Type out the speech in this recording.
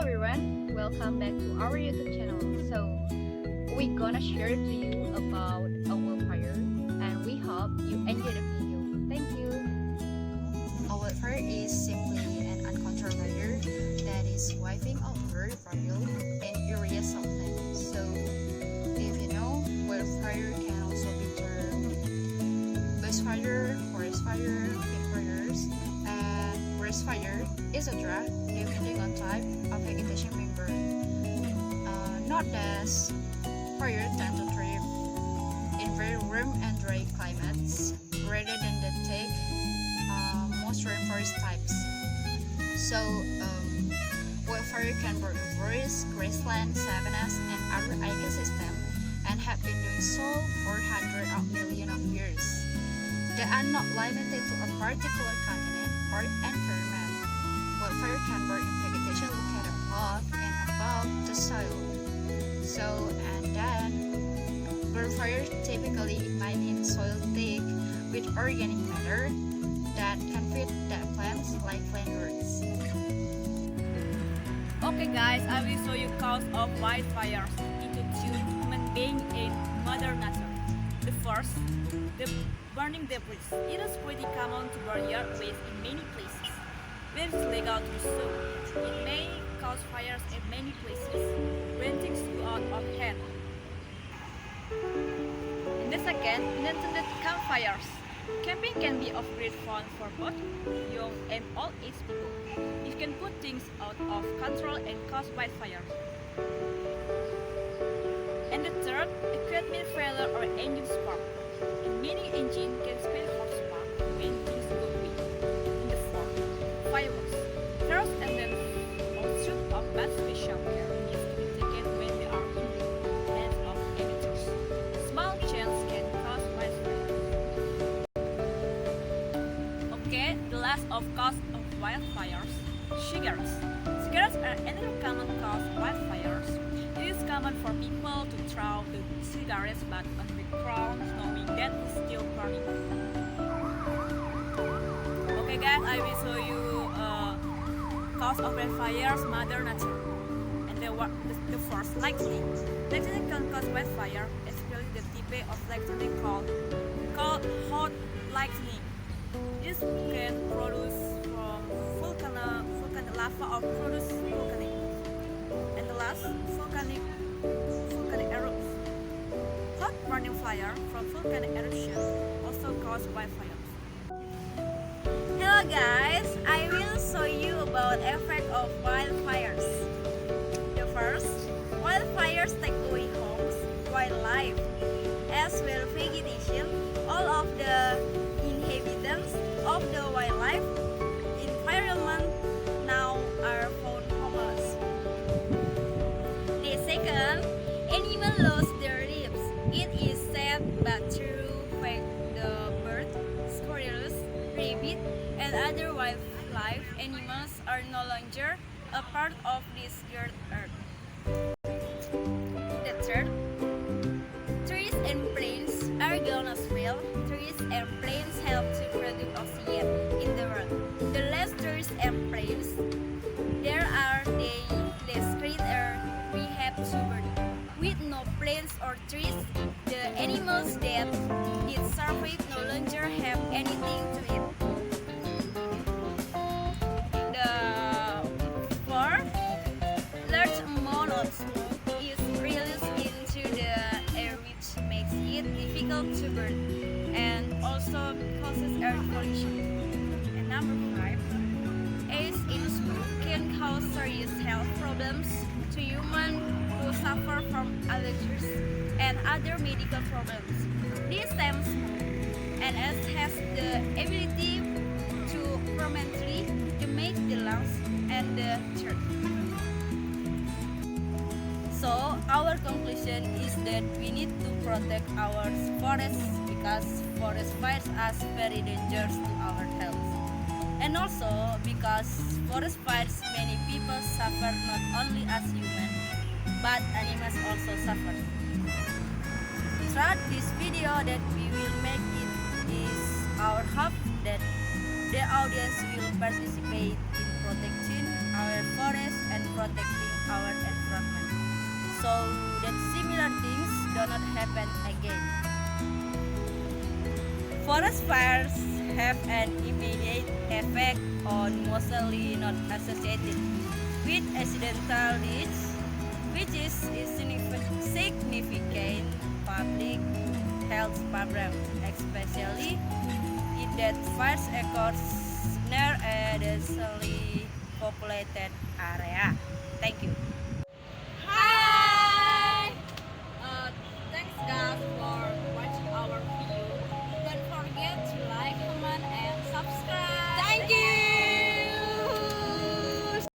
everyone, welcome back to our YouTube channel. So we're gonna share to you about a wildfire and we hope you enjoy the video. Thank you. A wildfire is simply an uncontrolled fire that is wiping out very fragile and areas of land. So if you know, wildfire can also be termed bushfire, forest fire, pit fires, and forest fire, etc. depending on type of vegetation being burned. Note that fire tend to thrive in very warm and dry climates rather than the thick, most rainforest types. So, wildfire can burn forests, grasslands, savannas, and other ecosystems, and have been doing so for hundreds of millions of years. They are not limited to a particular continent or environment. Wildfire can burn in vegetation located above and above the soil. So, and then, wildfire typically ignite in soil thick with organic matter that can feed dead plants like plant roots. Okay guys, I will show you cause of wildfires into two human beings in Mother Nature. The first, the burning debris. It is pretty common to burn yard waste in many places. Where it is legal to do so, it may cause fires in many places when things go out of hand. And the second, unintended campfires. Camping can be of great fun for both young and old age people. It can put things out of control and cause wildfires. And the third, equipment failure or engine spark. A mini engine can spill hot spark when things go weak. And the fourth, fireworks. First and then shoot off, but special care needs to be taken when they are in the hands of amateurs. Small chance can cause wildfire. Okay, the last of cause of wildfires, cigarettes. Cigarettes are another common cause of wildfires. It is common for people to throw the cigarettes back on the ground knowing that it's still burning. Okay guys, I will show you cause of wildfires, Mother Nature. And the first, lightning. Lightning can cause wildfire, especially the type of lightning called hot lightning. This can produce from volcanic lava or produce volcanic. And the last, volcanic eruption. Hot burning fire from volcanic eruption also cause wildfires. Hello guys, I will show you about effect of wildfires. The first, wildfires take away homes, wildlife, as well vegetation. All of the inhabitants of the wildlife environment now are found homeless. The second, animals lose their lives. It is said that through the bird, squirrels, rabbit, and other wildlife animals are no longer a part of this great earth. The third, trees and plants are gone as well. Trees and plants help to produce oxygen in the world. The less trees and plants there are, the less clean air we have to breathe. With no plants or trees, the animals that it survive no longer have anything to eat. The fourth, large amount of smoke is released into the air, which makes it difficult to breathe and also causes air pollution. And number five, ash in smoke can cause serious health problems to humans who suffer from allergies and other medical problems. This same smoke and ash has the ability to permanently damage the lungs and the throat. So our conclusion is that we need to protect our forests because forest fires are very dangerous to our health. And also because forest fires many people suffer not only as humans but animals also suffer. Throughout this video that we will make it is our hope that the audience will participate in protecting our forest and protect so that similar things do not happen again. Forest fires have an immediate effect on mostly not associated with accidental deaths, which is a significant public health problem, especially if that fires occurs near a densely populated area. Thank you.